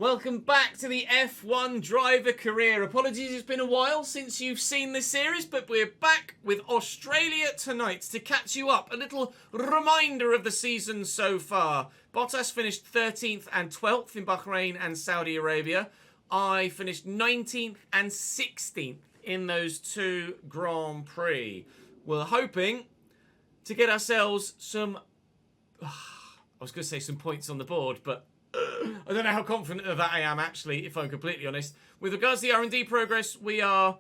Welcome back to the F1 driver career. Apologies, it's been a while since you've seen this series, but we're back with Australia tonight to catch you up. A little reminder of the season so far. Bottas finished 13th and 12th in Bahrain and Saudi Arabia. I finished 19th and 16th in those two Grand Prix. We're hoping to get ourselves some... I was going to say some points on the board, but I don't know how confident of that I am, actually, if I'm completely honest. With regards to the R&D progress, we are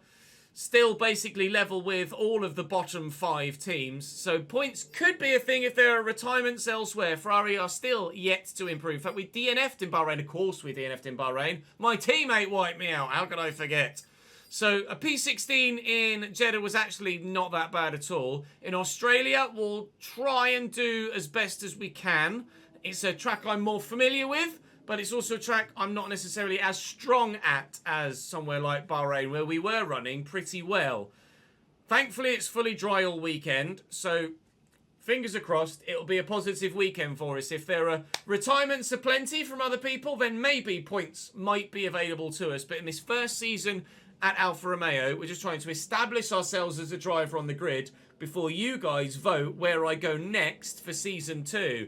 still basically level with all of the bottom 5 teams. So points could be a thing if there are retirements elsewhere. Ferrari are still yet to improve. In fact, we DNF'd in Bahrain. Of course we DNF'd in Bahrain. My teammate wiped me out. How could I forget? So a P16 in Jeddah was actually not that bad at all. In Australia, we'll try and do as best as we can. It's a track I'm more familiar with, but it's also a track I'm not necessarily as strong at as somewhere like Bahrain, where we were running pretty well. Thankfully, it's fully dry all weekend, so fingers are crossed it'll be a positive weekend for us. If there are retirements aplenty from other people, then maybe points might be available to us. But in this first season at Alfa Romeo, we're just trying to establish ourselves as a driver on the grid before you guys vote where I go next for Season 2.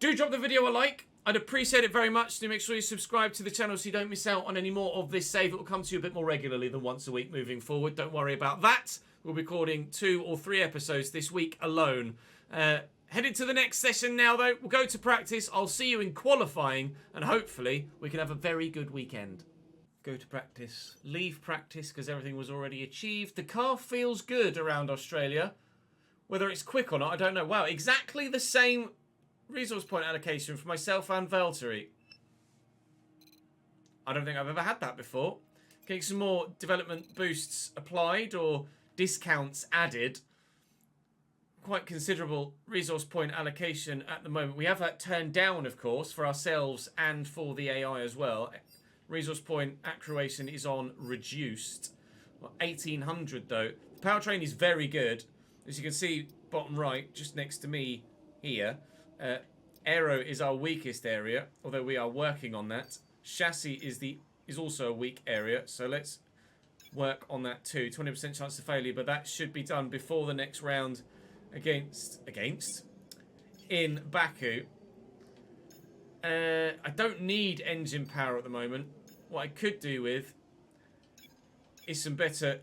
Do drop the video a like. I'd appreciate it very much. Do make sure you subscribe to the channel so you don't miss out on any more of this save. It will come to you a bit more regularly than once a week moving forward. Don't worry about that. We'll be recording 2 or 3 episodes this week alone. Headed to the next session now, though. We'll go to practice. I'll see you in qualifying, and hopefully we can have a very good weekend. Go to practice. Leave practice because everything was already achieved. The car feels good around Australia. Whether it's quick or not, I don't know. Wow, exactly the same resource point allocation for myself and Valtteri. I don't think I've ever had that before. Getting some more development boosts applied or discounts added. Quite considerable resource point allocation at the moment. We have that turned down, of course, for ourselves and for the AI as well. Resource point accruation is on reduced. Well, 1800 though. The powertrain is very good. As you can see, bottom right, just next to me here. Aero is our weakest area, although we are working on that. Chassis is also a weak area, so let's work on that too. 20% chance of failure, but that should be done before the next round in Baku. I don't need engine power at the moment. What I could do with is some better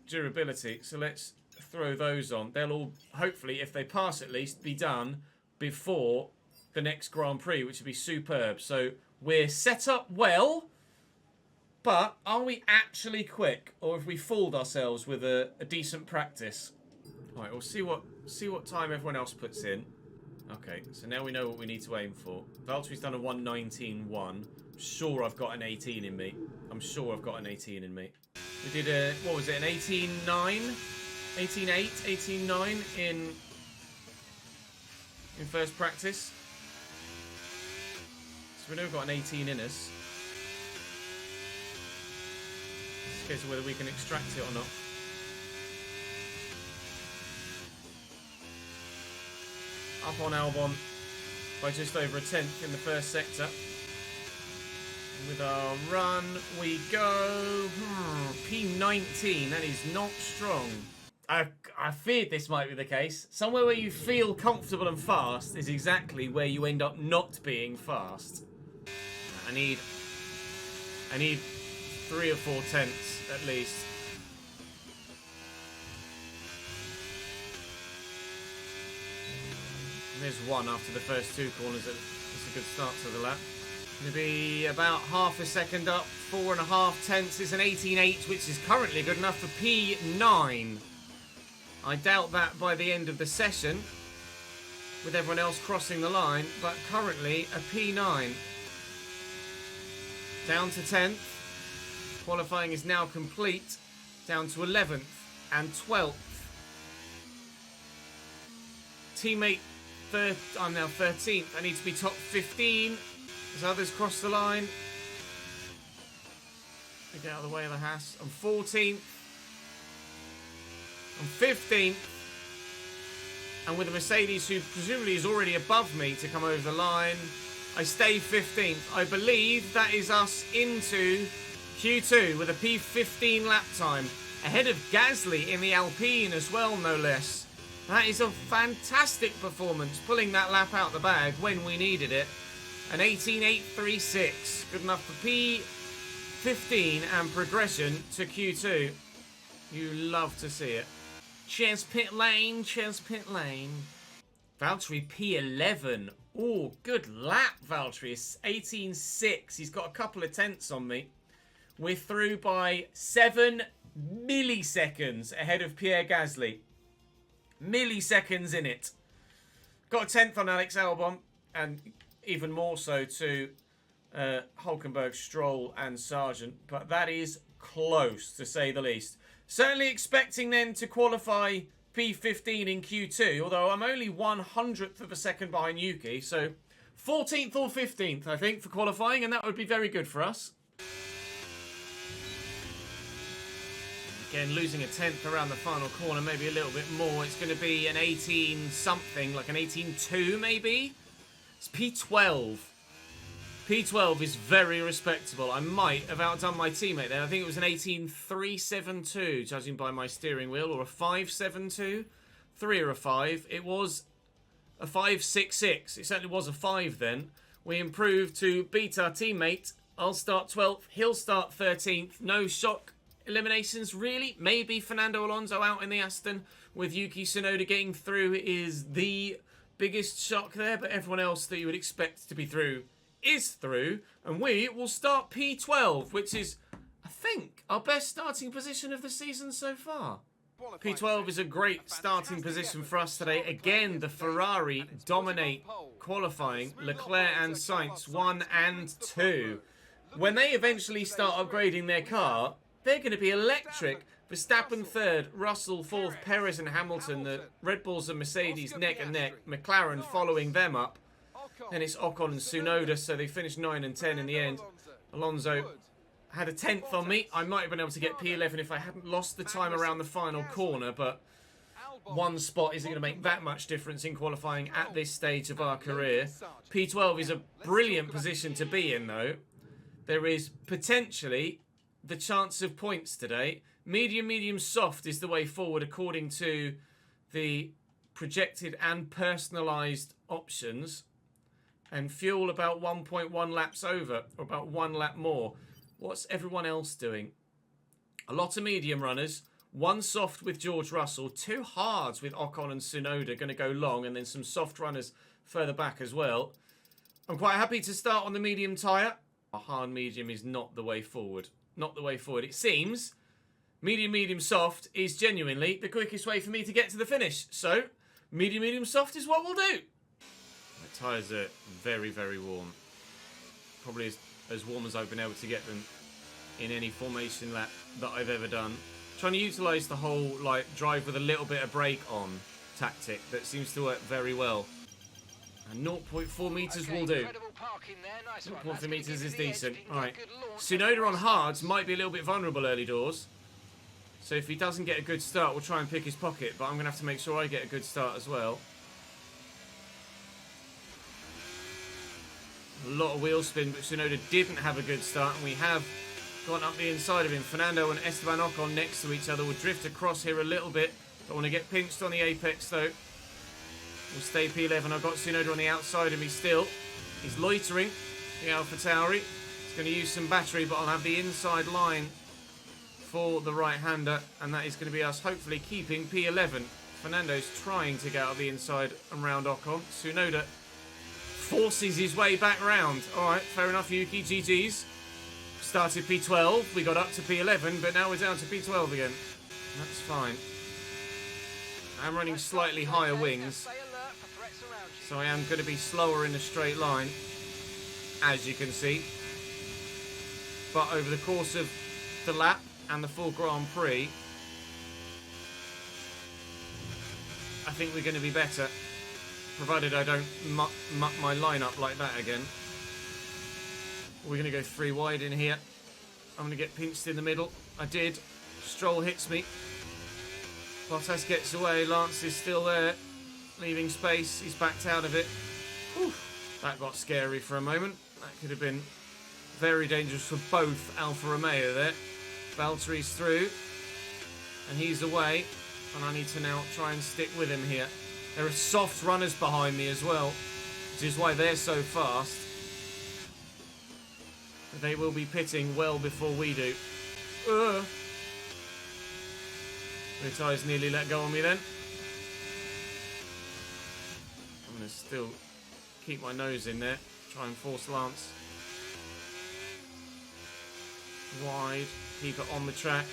durability, so let's throw those on. They'll all, hopefully, if they pass at least, be done before the next Grand Prix, which would be superb. So we're set up well, but are we actually quick, or have we fooled ourselves with a decent practice? All right, we'll see what time everyone else puts in. Okay, so now we know what we need to aim for. Valtteri's done a 1:19.1. I'm sure I've got an 18 in me. I'm sure I've got an 18 in me. We did a, what was it, an 18.9? 18.8, 18.9 in first practice. So we know we've got an 18 in us. It's a case of whether we can extract it or not. Up on Albon by just over a tenth in the first sector. With our run, we go P19. That is not strong. I feared this might be the case. Somewhere where you feel comfortable and fast is exactly where you end up not being fast. I need 3 or 4 tenths at least. And there's 1 after the first 2 corners. That's a good start to the lap. Going to be about half a second up. 4.5 tenths is an 18.8, which is currently good enough for P9. I doubt that by the end of the session, with everyone else crossing the line, but currently a P9. Down to 10th. Qualifying is now complete. Down to 11th and 12th. Teammate, I'm now 13th. I need to be top 15 as others cross the line. Get out of the way of the Haas. I'm 14th. I'm 15th. And with a Mercedes who presumably is already above me to come over the line, I stay 15th. I believe that is us into Q2 with a P15 lap time. Ahead of Gasly in the Alpine as well, no less. That is a fantastic performance, pulling that lap out the bag when we needed it. An 18.836. Good enough for P15 and progression to Q2. You love to see it. Ches pit lane, Ches pit lane. Valtteri P11. Oh, good lap, Valtteri. 18.6. He's got a couple of tenths on me. We're through by 7 milliseconds ahead of Pierre Gasly. Milliseconds in it. Got a tenth on Alex Albon, and even more so to Hulkenberg, Stroll and Sargent. But that is close, to say the least. Certainly expecting then to qualify P15 in Q2, although I'm only 1/100th of a second behind Yuki, so 14th or 15th, I think, for qualifying, and that would be very good for us. Again, losing a tenth around the final corner, maybe a little bit more. It's going to be an 18-something, like an 18.2 maybe? It's P12. P12 is very respectable. I might have outdone my teammate there. I think it was an 18.372, judging by my steering wheel, or a 5.72. 3 or a 5. It was a 5.66. It certainly was a 5 then. We improved to beat our teammate. I'll start 12th. He'll start 13th. No shock eliminations, really. Maybe Fernando Alonso out in the Aston with Yuki Tsunoda getting through is the biggest shock there, but everyone else that you would expect to be through is through, and we will start P12, which is, I think, our best starting position of the season so far. P12 is a great starting position for us today. Again, the Ferrari dominate qualifying. Leclerc and Sainz 1 and 2. When they eventually start upgrading their car, they're going to be electric. Verstappen 3rd, Russell 4th, Perez and Hamilton. The Red Bulls and Mercedes neck and neck. McLaren following them up. Then it's Ocon and Tsunoda, so they finished 9 and 10 in the end. Alonso had a tenth on me. I might have been able to get P11 if I hadn't lost the time around the final corner, but one spot isn't going to make that much difference in qualifying at this stage of our career. P12 is a brilliant position to be in, though. There is potentially the chance of points today. Medium, medium, soft is the way forward according to the projected and personalised options. And fuel about 1.1 laps over, or about 1 lap more. What's everyone else doing? A lot of medium runners. 1 soft with George Russell. 2 hards with Ocon and Tsunoda going to go long. And then some soft runners further back as well. I'm quite happy to start on the medium tyre. A hard medium is not the way forward. Not the way forward. It seems medium, medium, soft is genuinely the quickest way for me to get to the finish. So, medium, medium, soft is what we'll do. My tyres are very, very warm. Probably as warm as I've been able to get them in any formation lap that I've ever done. Trying to utilise the whole like drive with a little bit of brake on tactic that seems to work very well. And 0.4 metres will do. 0.4 metres is decent. Alright. Tsunoda on hards might be a little bit vulnerable early doors. So if he doesn't get a good start, we'll try and pick his pocket. But I'm going to have to make sure I get a good start as well. A lot of wheel spin, but Tsunoda didn't have a good start. And we have gone up the inside of him. Fernando and Esteban Ocon next to each other. We'll drift across here a little bit. Don't want to get pinched on the apex though. We'll stay P11. I've got Tsunoda on the outside of me still. He's loitering, the AlphaTauri. He's going to use some battery, but I'll have the inside line for the right-hander, and that is going to be us hopefully keeping P11. Fernando's trying to get out of the inside and round Ocon. Tsunoda forces his way back round. All right, fair enough, Yuki. GG's. Started P12. We got up to P11, but now we're down to P12 again. That's fine. I'm running slightly higher wings, so I am going to be slower in a straight line, as you can see. But over the course of the lap and the full Grand Prix, I think we're going to be better, provided I don't muck my line up like that again. We're going to go 3 wide in here. I'm going to get pinched in the middle. I did. Stroll hits me. Bottas gets away. Lance is still there, leaving space. He's backed out of it. Whew. That got scary for a moment. That could have been very dangerous for both Alfa Romeo there. Valtteri's through. And he's away. And I need to now try and stick with him here. There are soft runners behind me as well, which is why they're so fast. But they will be pitting well before we do. The tyres nearly let go on me then. I'm going to still keep my nose in there. Try and force Lance wide. Keep it on the track.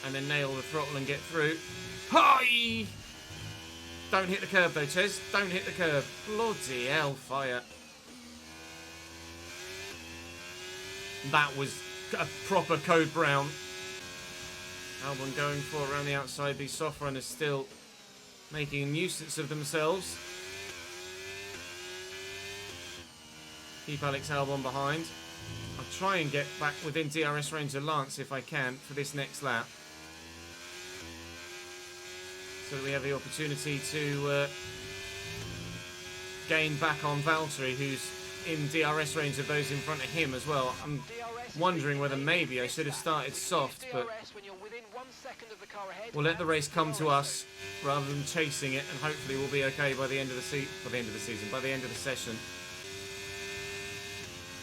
And then nail the throttle and get through. Hi! Don't hit the curb though, Ches. Don't hit the curb. Bloody hell, fire. That was a proper code brown. Albon going for around the outside. These soft runners still making a nuisance of themselves. Keep Alex Albon behind. I'll try and get back within DRS range of Lance if I can for this next lap. So that we have the opportunity to gain back on Valtteri, who's in DRS range of those in front of him as well. I'm wondering whether maybe I should have started soft, but we'll let the race come to us rather than chasing it, and hopefully we'll be okay by the end of the season, by the end of the session.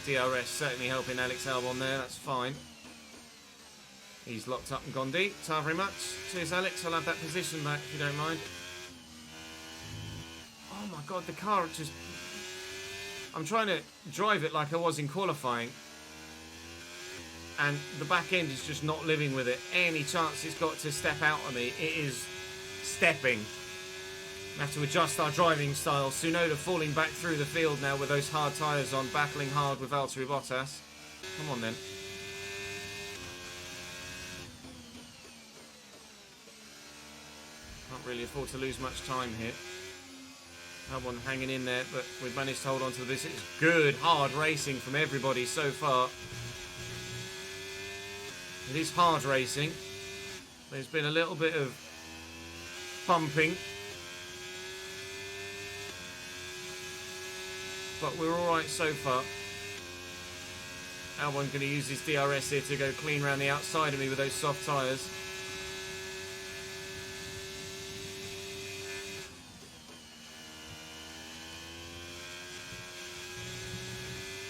DRS certainly helping Alex Albon there, that's fine. He's locked up and gone deep. Thank you very much. Cheers, Alex. I'll have that position back if you don't mind. Oh my god, the car just... I'm trying to drive it like I was in qualifying. And the back end is just not living with it. Any chance it's got to step out on me, it is stepping. We have to adjust our driving style. Tsunoda falling back through the field now with those hard tyres on, battling hard with Valtteri Bottas. Come on then. Can't really afford to lose much time here. Albon hanging in there, but we've managed to hold on to this. It's good, hard racing from everybody so far. It is hard racing. There's been a little bit of bumping. But we're alright so far. Albon going to use his DRS here to go clean around the outside of me with those soft tyres.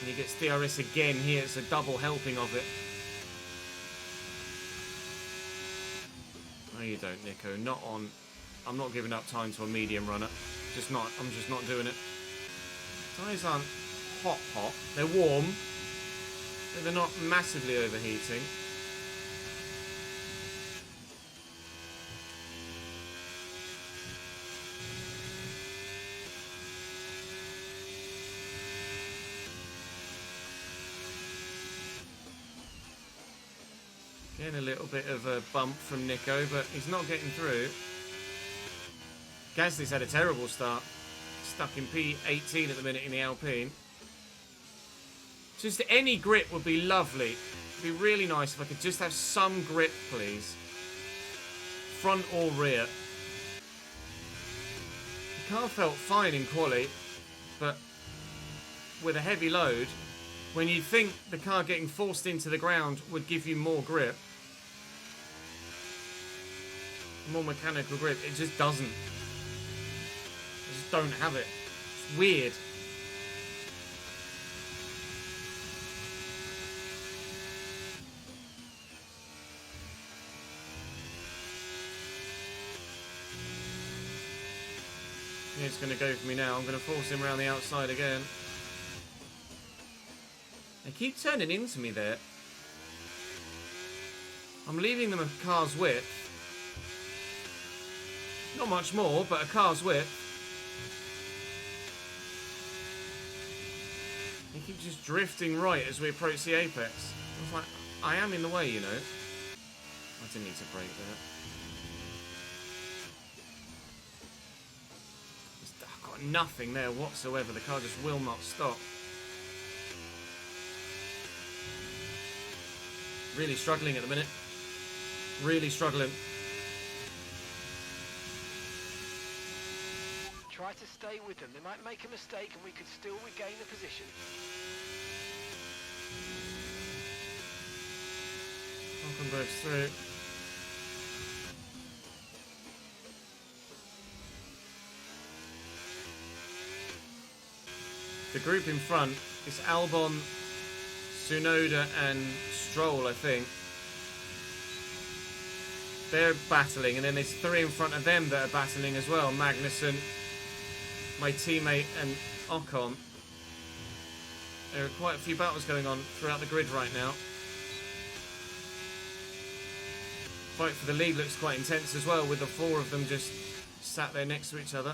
And he gets DRS again here. It's a double helping of it. No, you don't, Nico. Not on. I'm not giving up time to a medium runner. Just not. I'm just not doing it. Tyres aren't hot. They're warm. But they're not massively overheating. Getting a little bit of a bump from Nico, but he's not getting through. Gasly's had a terrible start. Stuck in P18 at the minute in the Alpine. Just any grip would be lovely. It'd be really nice if I could just have some grip, please. Front or rear. The car felt fine in quali, but with a heavy load, when you'd think the car getting forced into the ground would give you more grip, more mechanical grip, it just doesn't. I just don't have it. It's weird. Yeah, it's going to go for me now. I'm going to force him around the outside again. They keep turning into me there. I'm leaving them a car's width. Not much more, but a car's width. They keep just drifting right as we approach the apex. I was like, I am in the way, you know. I didn't need to brake there. I've got nothing there whatsoever. The car just will not stop. Really struggling at the minute. Really struggling. to stay with them. They might make a mistake and we could still regain the position. Hulkenberg's through. The group in front is Albon, Tsunoda and Stroll, I think. They're battling, and then there's 3 in front of them that are battling as well. Magnussen, my teammate, and Ocon. There are quite a few battles going on throughout the grid right now. Fight for the lead looks quite intense as well, with the 4 of them just sat there next to each other.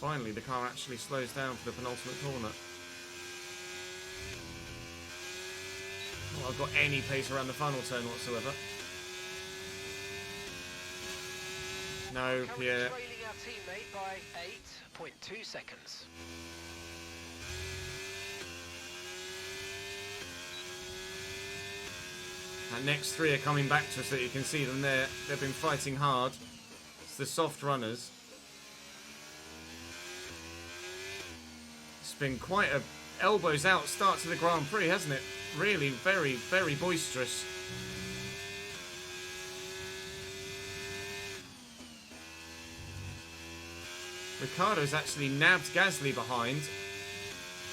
Finally, the car actually slows down for the penultimate corner. Not I've got any pace around the final turn whatsoever. No, Pierre. Trailing our teammate by 8.2 seconds. That next 3 are coming back to us, so you can see them there. They've been fighting hard. It's the soft runners. It's been quite a elbows out start to the Grand Prix, hasn't it? Really very, very boisterous. Ricciardo's actually nabbed Gasly behind,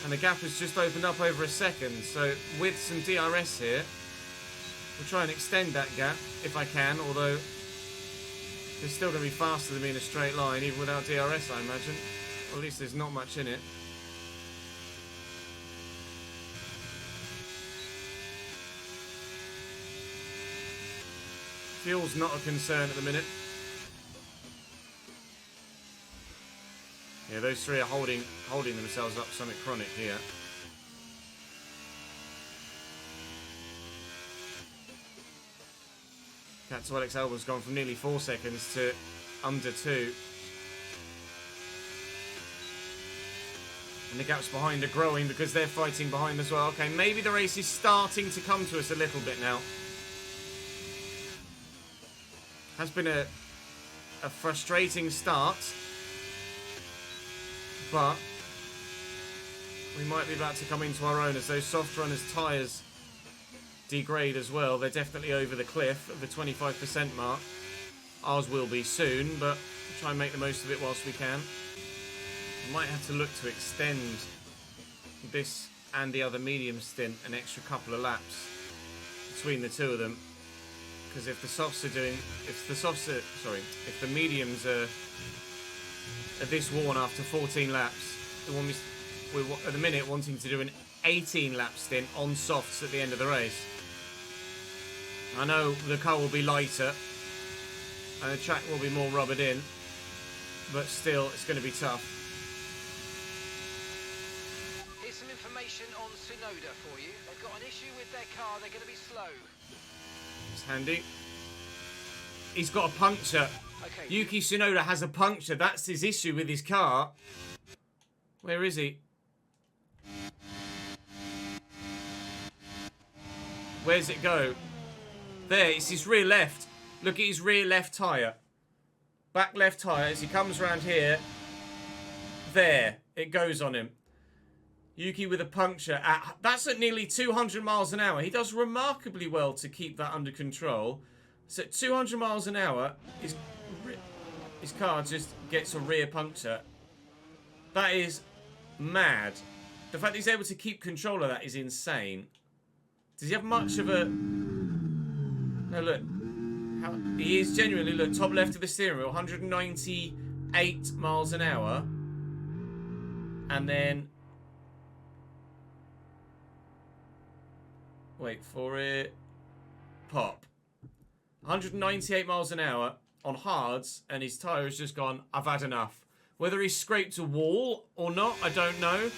and the gap has just opened up over a second. So with some DRS here, we'll try and extend that gap if I can, although it's still going to be faster than me in a straight line, even without DRS, I imagine. Or at least there's not much in it. Fuel's not a concern at the minute. Yeah, those 3 are holding themselves up something chronic here. Cat to Alex Albon's gone from nearly 4 seconds to under 2. And the gaps behind are growing because they're fighting behind as well. Okay, maybe the race is starting to come to us a little bit now. Has been a frustrating start, but we might be about to come into our own as those soft runners' tyres degrade as well. They're definitely over the cliff of the 25% mark. Ours will be soon, but we'll try and make the most of it whilst we can. We might have to look to extend this and the other medium stint an extra couple of laps between the 2 of them. Because if the mediums are this worn after 14 laps, we're at the minute wanting to do an 18 lap stint on softs at the end of the race. I know the car will be lighter and the track will be more rubbered in, but still it's going to be tough. Here's some information on Tsunoda for you. They've got an issue with their car, they're going to be slow. It's handy. He's got a puncture. Okay. Yuki Tsunoda has a puncture. That's his issue with his car. Where is he? Where's it go? There, it's his rear left. Look at his rear left tyre. Back left tyre as he comes around here. There, it goes on him. Yuki with a puncture. That's at nearly 200 miles an hour. He does remarkably well to keep that under control. So at 200 miles an hour, his car just gets a rear puncture. That is mad. The fact that he's able to keep control of that is insane. Does he have much of a... No, look. He is genuinely, look, top left of the steering wheel, 198 miles an hour. And then... Wait for it. Pop. 198 miles an hour on hards, and his tyre has just gone, I've had enough. Whether he scraped a wall or not, I don't know.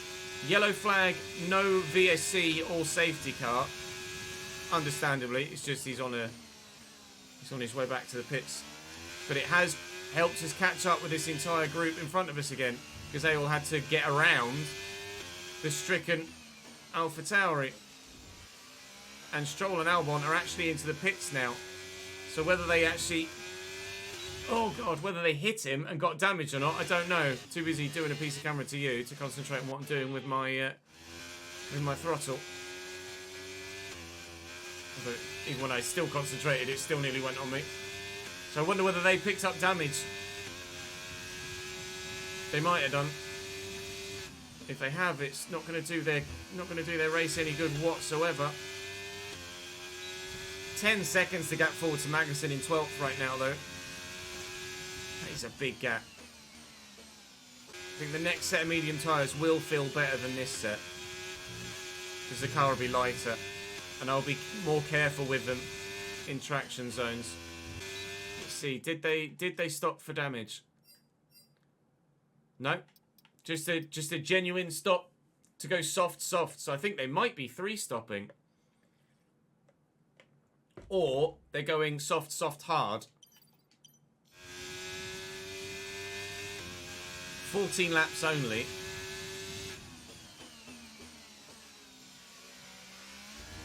Yellow flag, no VSC or safety car. Understandably, it's just he's on his way back to the pits. But it has helped us catch up with this entire group in front of us again, because they all had to get around the stricken AlphaTauri. And Stroll and Albon are actually into the pits now. So whether they actually... Oh, God, whether they hit him and got damage or not, I don't know. Too busy doing a piece of camera to you to concentrate on what I'm doing with my throttle. But even when I still concentrated, it still nearly went on me. So I wonder whether they picked up damage. They might have done. If they have, it's not going to do their race any good whatsoever. 10 seconds to gap forward to Magnussen in 12th right now, though. That is a big gap. I think the next set of medium tyres will feel better than this set, because the car will be lighter, and I'll be more careful with them in traction zones. Let's see, did they stop for damage? No, just a genuine stop to go soft. So I think they might be 3-stopping, or they're going soft, hard. 14 laps only.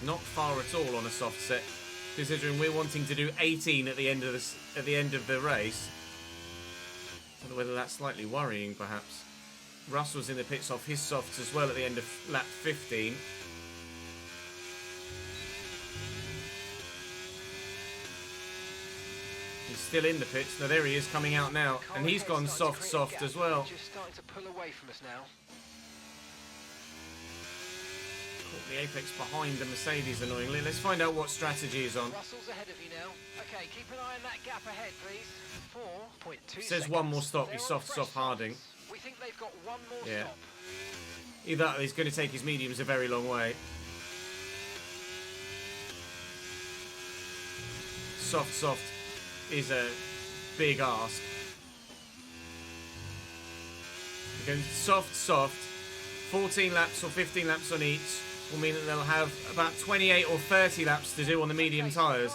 Not far at all on a soft set, considering we're wanting to do 18 at the end of the race. I don't know whether that's slightly worrying, perhaps. Russell's in the pits off his softs as well at the end of lap 15. He's still in the pits. No, there he is, coming out now, and he's gone soft as well. Just starting to pull away from us now. Caught the apex behind the Mercedes, annoyingly. Let's find out what strategy is on. Russell's ahead of you now. Okay, keep an eye on that gap ahead, please. 4.2 It says seconds. one more stop. He's They're on soft fresh harding. softs. We think they've got one more Yeah. stop. Either that or he's going to take his mediums a very long way. Soft is a big ask. Going soft. 14 laps or 15 laps on each will mean that they'll have about 28 or 30 laps to do on the medium tyres.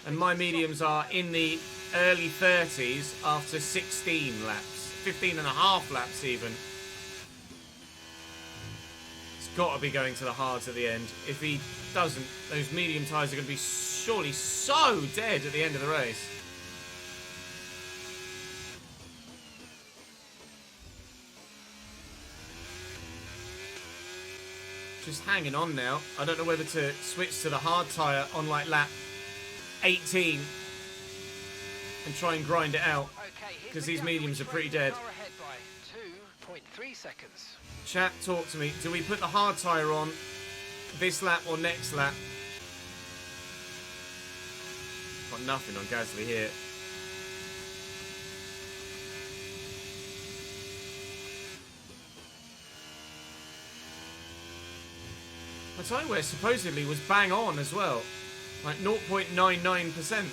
And my mediums are in the early 30s after 16 laps. 15 and a half laps even. It's got to be going to the hards at the end. If he doesn't, those medium tyres are going to be surely so dead at the end of the race. Just hanging on now. I don't know whether to switch to the hard tyre on like lap 18 and try and grind it out, because these mediums are pretty dead. 2.3 seconds. Chat, talk to me. Do we put the hard tyre on this lap or next lap? Got nothing on Gasly here. My time wear supposedly was bang on as well. Like 0.99%.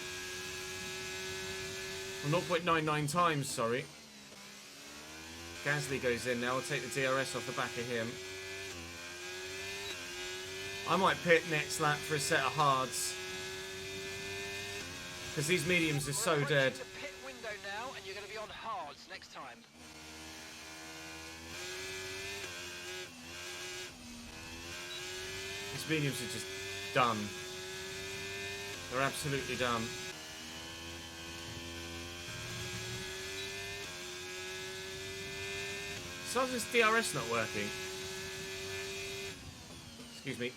Or 0.99 times, sorry. Gasly goes in now. I'll take the DRS off the back of him. I might pit next lap for a set of hards, because these mediums are so dead. The pit window now, and you're going to be on hards next time. These mediums are just done. They're absolutely done. So is this DRS not working? Excuse me.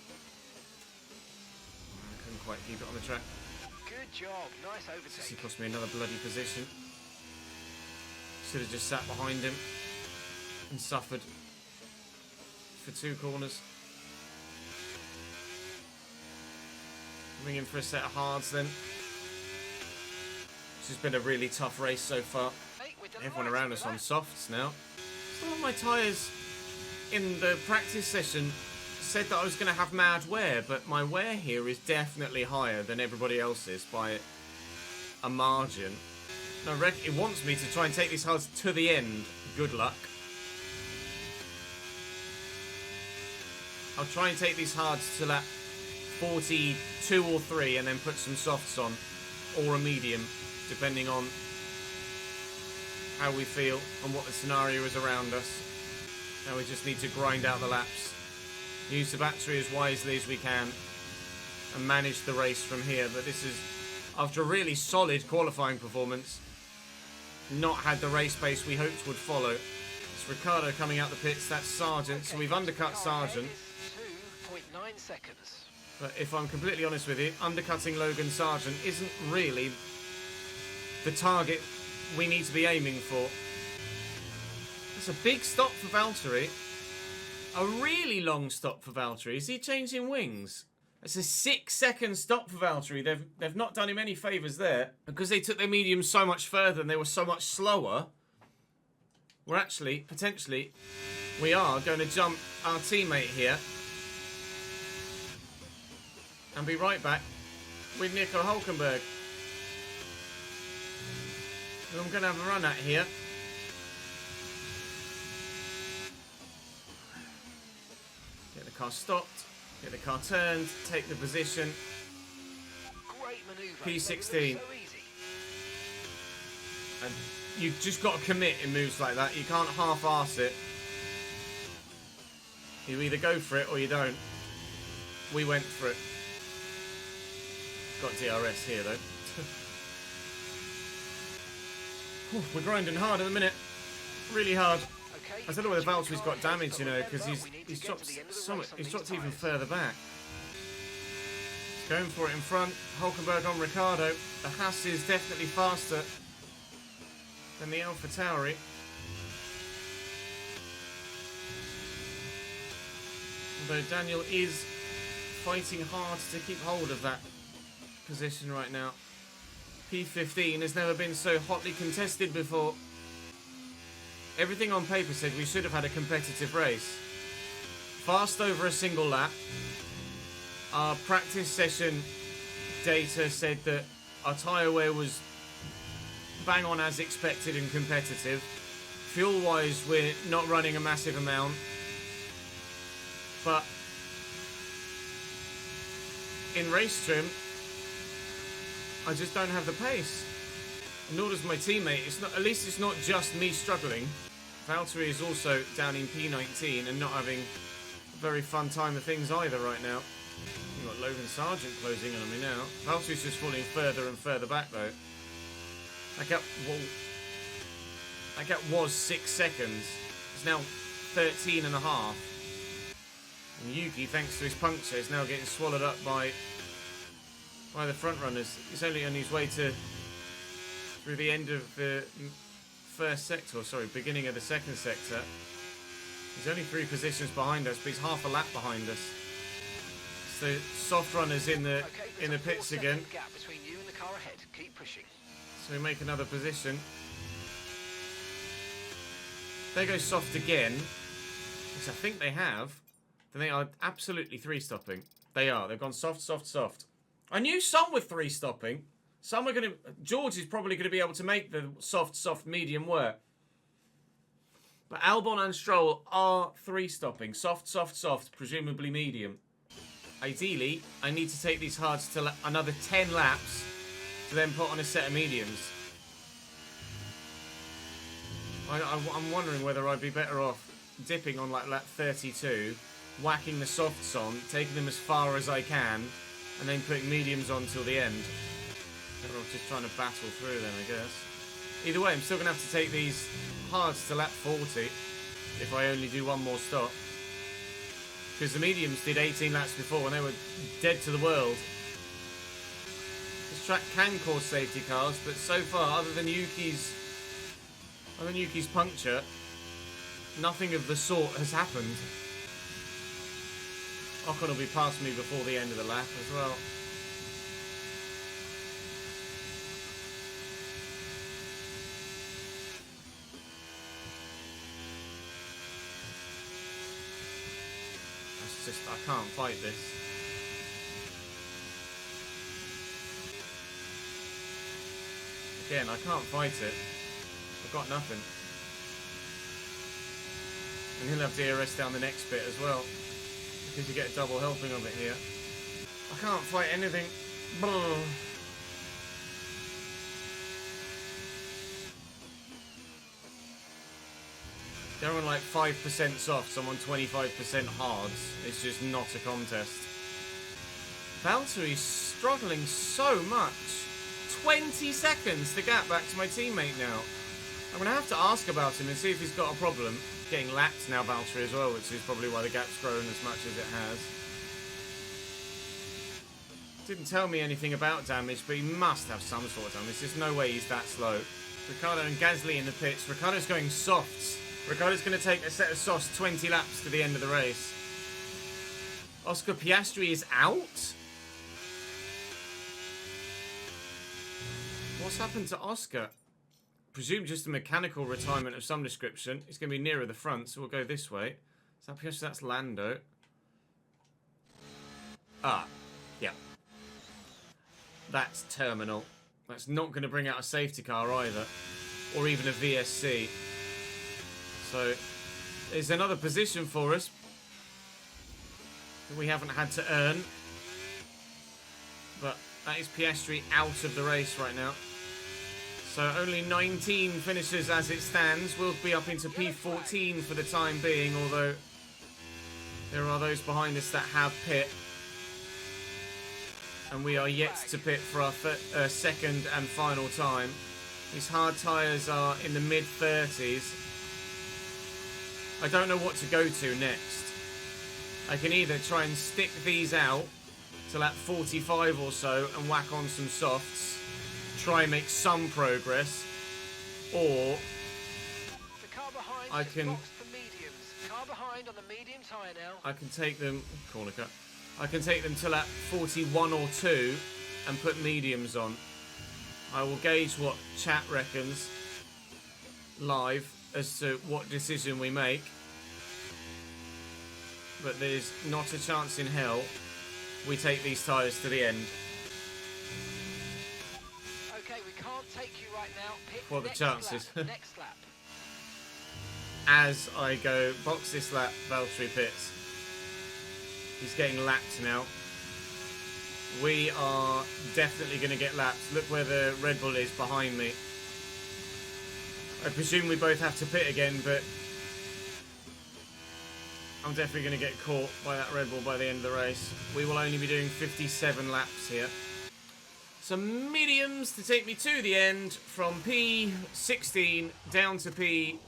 I couldn't quite keep it on the track. Good job. Nice This overtake. cost me another bloody position. Should have just sat behind him and suffered for 2 corners. Coming in for a set of hards then. This has been a really tough race so far. Everyone around us on softs now. Some of my tyres in the practice session said that I was going to have mad wear, but my wear here is definitely higher than everybody else's by a margin. And it wants me to try and take these hards to the end. Good luck. I'll try and take these hards to lap 42 or 3 and then put some softs on, or a medium, depending on how we feel and what the scenario is around us. Now we just need to grind out the laps use the battery as wisely as we can, and manage the race from here. But this is, after a really solid qualifying performance, not had the race pace we hoped would follow. It's Ricciardo coming out the pits, that's Sargent, so we've undercut Sargent. 2.9 seconds. But if I'm completely honest with you, undercutting Logan Sargent isn't really the target we need to be aiming for. It's a big stop for Valtteri. A really long stop for Valtteri. Is he changing wings? It's a 6-second stop for Valtteri. They've not done him any favours there. Because they took their mediums so much further and they were so much slower, we're actually, potentially, we are going to jump our teammate here. And be right back with Nico Hulkenberg. Who I'm going to have a run at here. Get the car stopped. Get the car turned, take the position. Great manoeuvre. P16. So easy. And you've just got to commit in moves like that. You can't half-arse it. You either go for it or you don't. We went for it. Got DRS here though. We're grinding hard at the minute. Really hard. Okay, I don't know whether Valtteri's got damage, you know, because he's dropped so much. He's dropped even further back. He's going for it in front. Hulkenberg on Ricciardo. The Haas is definitely faster than the AlphaTauri. Although Daniel is fighting hard to keep hold of that position right now. P15 has never been so hotly contested before. Everything on paper said we should have had a competitive race. Fast over a single lap. Our practice session data said that our tyre wear was bang on as expected and competitive. Fuel wise, we're not running a massive amount. But in race trim, I just don't have the pace. Nor does my teammate. It's not. At least it's not just me struggling. Valtteri is also down in P19 and not having a very fun time of things either right now. You've got Logan Sargent closing in on me now. Valtteri's just falling further and further back though. That gap was 6 seconds. It's now 13 and a half. And Yuki, thanks to his puncture, is now getting swallowed up by the front runners. He's only on his way through the end of the first sector, or sorry, beginning of the second sector. He's only 3 positions behind us, but he's half a lap behind us. So soft runners in the pits again. Gap between you and the car ahead. Keep pushing. So we make another position. They go soft again, which I think they have. Then they are absolutely 3-stopping. They are. They've gone soft, soft, soft. I knew some were 3-stopping. Some are going to... George is probably going to be able to make the soft, soft, medium work. But Albon and Stroll are 3-stopping. Soft, soft, soft, presumably medium. Ideally, I need to take these hards to another 10 laps to then put on a set of mediums. I'm wondering whether I'd be better off dipping on like lap 32, whacking the softs on, taking them as far as I can, and then putting mediums on till the end. Or just trying to battle through then, I guess. Either way, I'm still going to have to take these hards to lap 40 if I only do one more stop. Because the mediums did 18 laps before when they were dead to the world. This track can cause safety cars, but so far, other than Yuki's puncture, nothing of the sort has happened. Ocon will be past me before the end of the lap as well. That's just, I can't fight this. Again, I can't fight it. I've got nothing. And he'll have DRS down the next bit as well, because you get a double helping of it here. I can't fight anything. They're on like 5% softs, I'm on 25% hards. It's just not a contest. Valtteri's struggling so much. 20 seconds to get back to my teammate now. I'm going to have to ask about him and see if he's got a problem. Getting lapped now, Valtteri, as well, which is probably why the gap's grown as much as it has. Didn't tell me anything about damage, but he must have some sort of damage. There's no way he's that slow. Ricciardo and Gasly in the pits. Ricciardo's going softs. Ricciardo's going to take a set of softs 20 laps to the end of the race. Oscar Piastri is out? What's happened to Oscar? Presume just a mechanical retirement of some description. It's going to be nearer the front, so we'll go this way. Is that Piastri? That's Lando. Ah, yeah. That's terminal. That's not going to bring out a safety car either. Or even a VSC. So, there's another position for us that we haven't had to earn. But that is Piastri out of the race right now. So only 19 finishes as it stands. We'll be up into P14 for the time being, although there are those behind us that have pit. And we are yet to pit for our second and final time. These hard tyres are in the mid-30s. I don't know what to go to next. I can either try and stick these out to lap 45 or so and whack on some softs. Try and make some progress, or I can I can take them corner cut. I can take them to lap 41 or 2 and put mediums on. I will gauge what chat reckons live as to what decision we make, but there's not a chance in hell we take these tyres to the end. Take you right now. Pit what are the chances? Next lap. As I go box this lap, Valtteri pits. He's getting lapped now. We are definitely going to get lapped. Look where the Red Bull is behind me. I presume we both have to pit again, but I'm definitely going to get caught by that Red Bull by the end of the race. We will only be doing 57 laps here. Some mediums to take me to the end from P16 down to P18,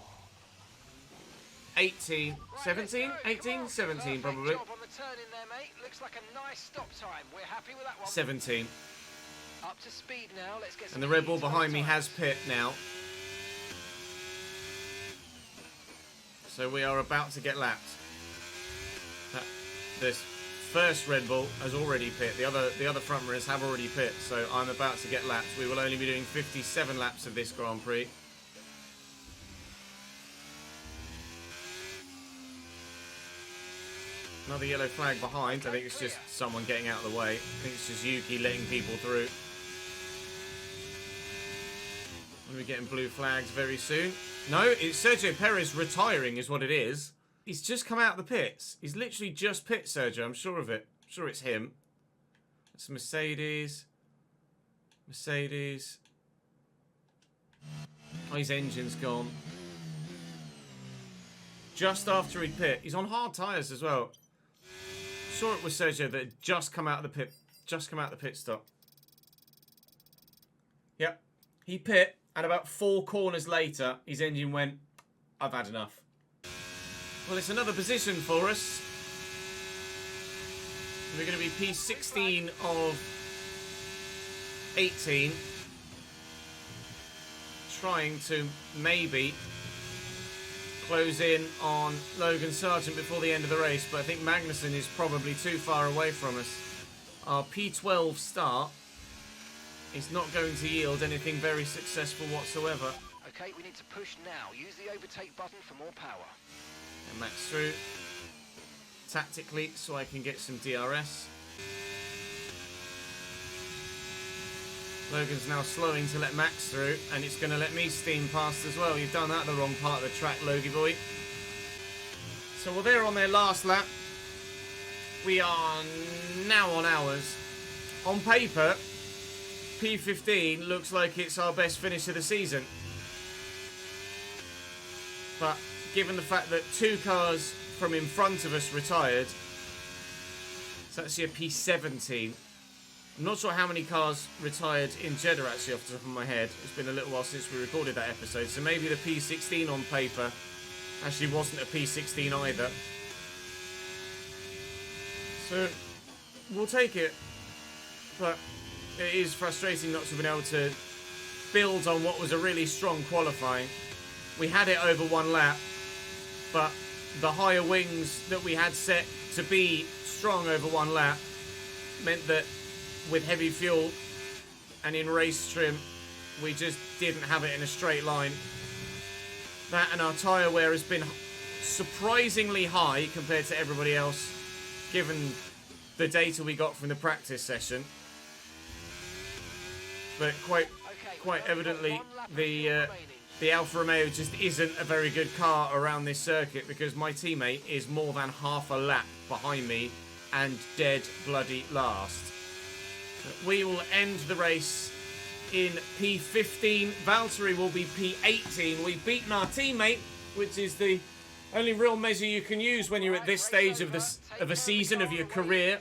17, 18, 17 probably. Job on the turn in there, mate. Looks like a nice stop time. We're happy with that one. 17. Up to speed now. Let's get some and the Red Bull behind me has pit now. So we are about to get lapped. This first Red Bull has already pit. The other front runners have already pit, so I'm about to get lapped. We will only be doing 57 laps of this Grand Prix. Another yellow flag behind. I think it's just someone getting out of the way. I think it's just Yuki letting people through. We'll be getting blue flags very soon. No, it's Sergio Perez retiring is what it is. He's just come out of the pits. He's literally just pit, Sergio. I'm sure of it. I'm sure it's him. It's Mercedes. Mercedes. Oh, his engine's gone. Just after he'd pit. He's on hard tyres as well. Sure it was Sergio that had just come out of the pit. Just come out of the pit stop. Yep. He pit, and about 4 corners later, his engine went, I've had enough. Well, it's another position for us. We're going to be P16 of 18. Trying to maybe close in on Logan Sargent before the end of the race, but I think Magnussen is probably too far away from us. Our P12 start is not going to yield anything very successful whatsoever. Okay, we need to push now. Use the overtake button for more power. And Max through tactically so I can get some DRS. Logan's now slowing to let Max through, and it's going to let me steam past as well. You've done that the wrong part of the track, Logie boy. So we're there on their last lap. We are now on ours. On paper, P15 looks like it's our best finish of the season. But given the fact that 2 cars from in front of us retired. It's actually a P17. I'm not sure how many cars retired in Jeddah, actually, off the top of my head. It's been a little while since we recorded that episode, so maybe the P16 on paper actually wasn't a P16 either. So, we'll take it. But it is frustrating not to have been able to build on what was a really strong qualifying. We had it over 1 lap, but the higher wings that we had set to be strong over 1 lap meant that with heavy fuel and in race trim, we just didn't have it in a straight line. That and our tyre wear has been surprisingly high compared to everybody else, given the data we got from the practice session. But quite evidently, the Alfa Romeo just isn't a very good car around this circuit, because my teammate is more than half a lap behind me and dead bloody last. We will end the race in P15. Valtteri will be P18. We've beaten our teammate, which is the only real measure you can use when you're at this stage of a season, of your career.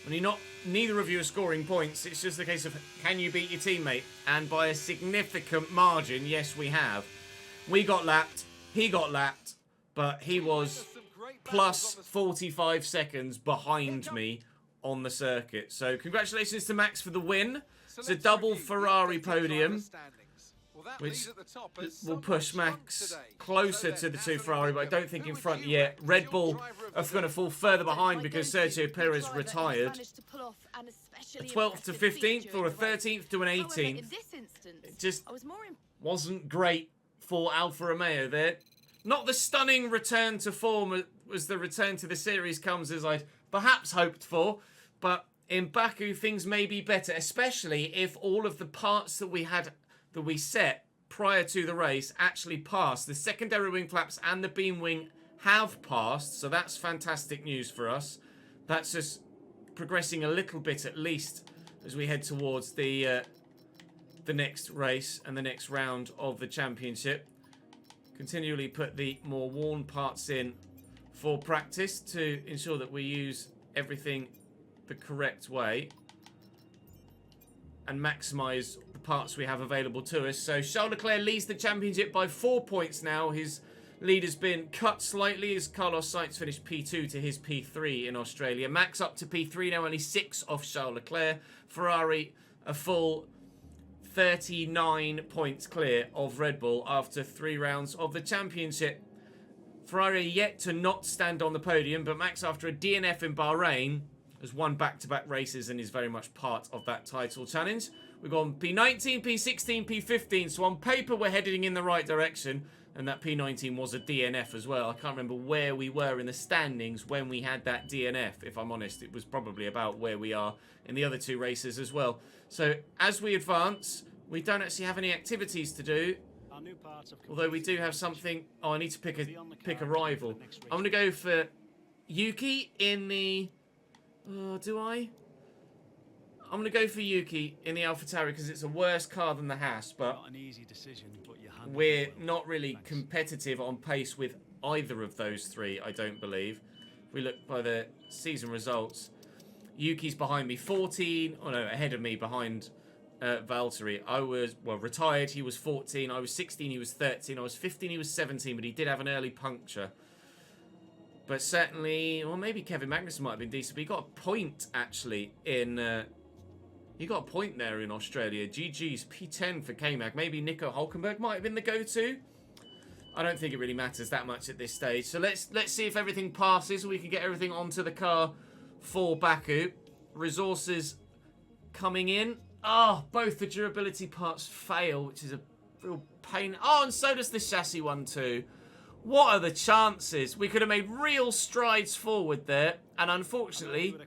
When neither of you are scoring points, it's just a case of, can you beat your teammate? And by a significant margin, yes, we have. We got lapped, he got lapped, but he was plus 45 seconds behind me on the circuit. So congratulations to Max for the win. It's a double Ferrari podium, which will push Max closer to the 2 Ferrari, but I don't think in front yet. Red Bull are going to fall further behind because Sergio Perez retired. A 12th to 15th, or a 13th to an 18th. It just wasn't great for Alfa Romeo there. Not the stunning return to form as the return to the series comes as I'd perhaps hoped for, but in Baku things may be better, especially if all of the parts that we set prior to the race actually passed. The secondary wing flaps and the beam wing have passed, so that's fantastic news for us. That's just progressing a little bit at least as we head towards the next race and the next round of the championship. Continually put the more worn parts in for practice to ensure that we use everything the correct way and maximise the parts we have available to us. So Charles Leclerc leads the championship by 4 points now. His lead has been cut slightly as Carlos Sainz finished P2 to his P3 in Australia. Max up to P3 now, only 6 off Charles Leclerc. Ferrari a full 39 points clear of Red Bull after 3 rounds of the championship. Ferrari yet to not stand on the podium, but Max, after a DNF in Bahrain, has won back-to-back races and is very much part of that title challenge. We've gone P19, P16, P15, so on paper we're heading in the right direction, and that P19 was a DNF as well. I can't remember where we were in the standings when we had that DNF, if I'm honest. It was probably about where we are in the other 2 races as well. So as we advance, we don't actually have any activities to do, although we do have something. Oh, I need to pick a rival. I'm going to go for Yuki in the... do I? I'm going to go for Yuki in the AlphaTauri because it's a worse car than the Haas, but we're not really competitive on pace with either of those 3, I don't believe. If we look by the season results, Yuki's behind me 14, ahead of me behind Valtteri. I was, retired, he was 14, I was 16, he was 13, I was 15, he was 17, but he did have an early puncture. But certainly, well, maybe Kevin Magnussen might have been decent, but he got a point, actually, in... he got a point there in Australia. GG's P10 for K-Mag. Maybe Nico Hulkenberg might have been the go-to. I don't think it really matters that much at this stage. So let's see if everything passes. We can get everything onto the car for Baku. Resources coming in. Oh, both the durability parts fail, which is a real pain. Oh, and so does the chassis one too. What are the chances? We could have made real strides forward there, and unfortunately,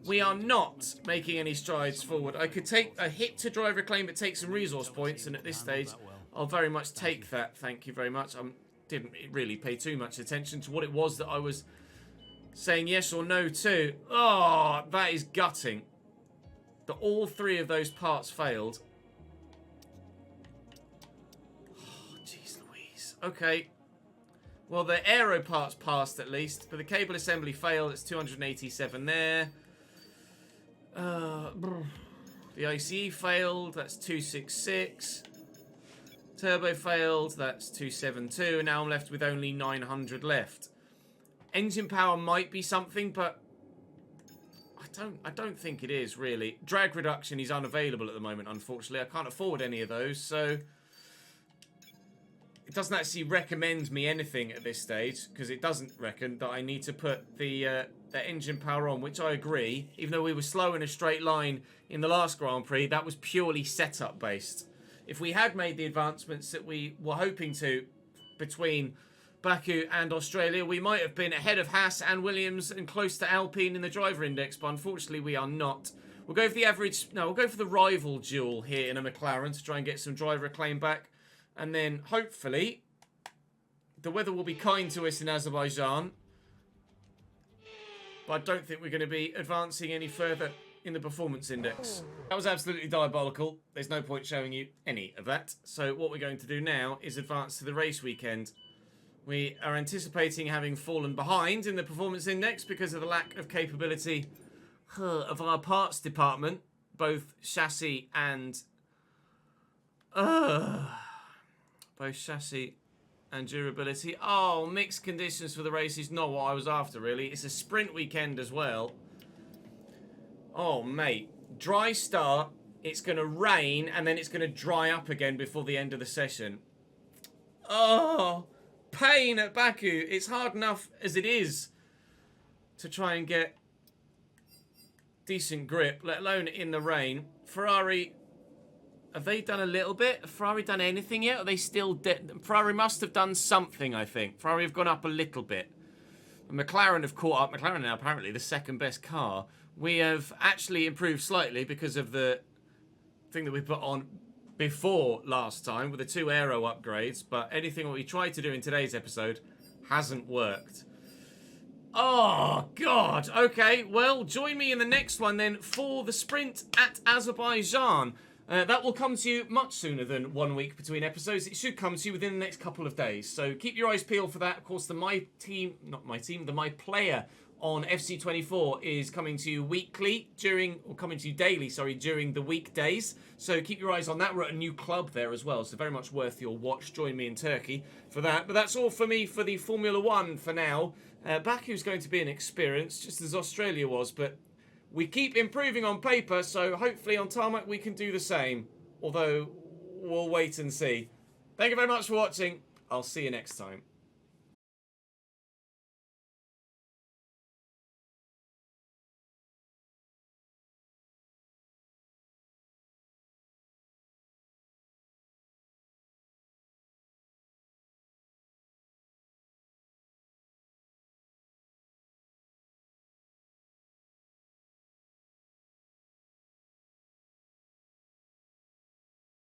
we are not making any strides forward. I could take a hit to driver claim, but take some resource points, and at this stage, I'll very much take that. Thank you very much. I didn't really pay too much attention to what it was that I was saying yes or no to. Oh, that is gutting. That all 3 of those parts failed. Oh, jeez Louise. Okay. Well, the aero parts passed at least, but the cable assembly failed. It's 287 there. The ICE failed. That's 266. Turbo failed. That's 272. And now I'm left with only 900 left. Engine power might be something, but I don't think it is really. Drag reduction is unavailable at the moment, unfortunately. I can't afford any of those, so it doesn't actually recommend me anything at this stage, because it doesn't reckon that I need to put the engine power on, which I agree. Even though we were slow in a straight line in the last Grand Prix, that was purely setup based. If we had made the advancements that we were hoping to between Baku and Australia, we might have been ahead of Haas and Williams and close to Alpine in the driver index, but unfortunately we are not. We'll go for the average, no, we'll go for the rival duel here in a McLaren to try and get some driver acclaim back. And then, hopefully, the weather will be kind to us in Azerbaijan. But I don't think we're going to be advancing any further in the performance index. That was absolutely diabolical. There's no point showing you any of that. So what we're going to do now is advance to the race weekend. We are anticipating having fallen behind in the performance index because of the lack of capability of our parts department. Both chassis and... both chassis and durability. Oh, mixed conditions for the race is not what I was after, really. It's a sprint weekend as well. Oh, mate. Dry start. It's going to rain, and then it's going to dry up again before the end of the session. Oh, pain at Baku. It's hard enough as it is to try and get decent grip, let alone in the rain. Ferrari... Have they done a little bit? Have Ferrari done anything yet? Are they still dead? Ferrari must have done something, I think. Ferrari have gone up a little bit. And McLaren have caught up. McLaren now apparently the second best car. We have actually improved slightly because of the thing that we put on before last time with the 2 aero upgrades. But anything that we tried to do in today's episode hasn't worked. Oh, God. Okay, well, join me in the next one then for the sprint at Azerbaijan. That will come to you much sooner than 1 week between episodes. It should come to you within the next couple of days. So keep your eyes peeled for that. Of course, the My Player on FC24 is coming to you daily, during the weekdays. So keep your eyes on that. We're at a new club there as well, so very much worth your watch. Join me in Turkey for that. But that's all for me for the Formula 1 for now. Baku's going to be an experience, just as Australia was, but we keep improving on paper, so hopefully on tarmac we can do the same. Although, we'll wait and see. Thank you very much for watching. I'll see you next time.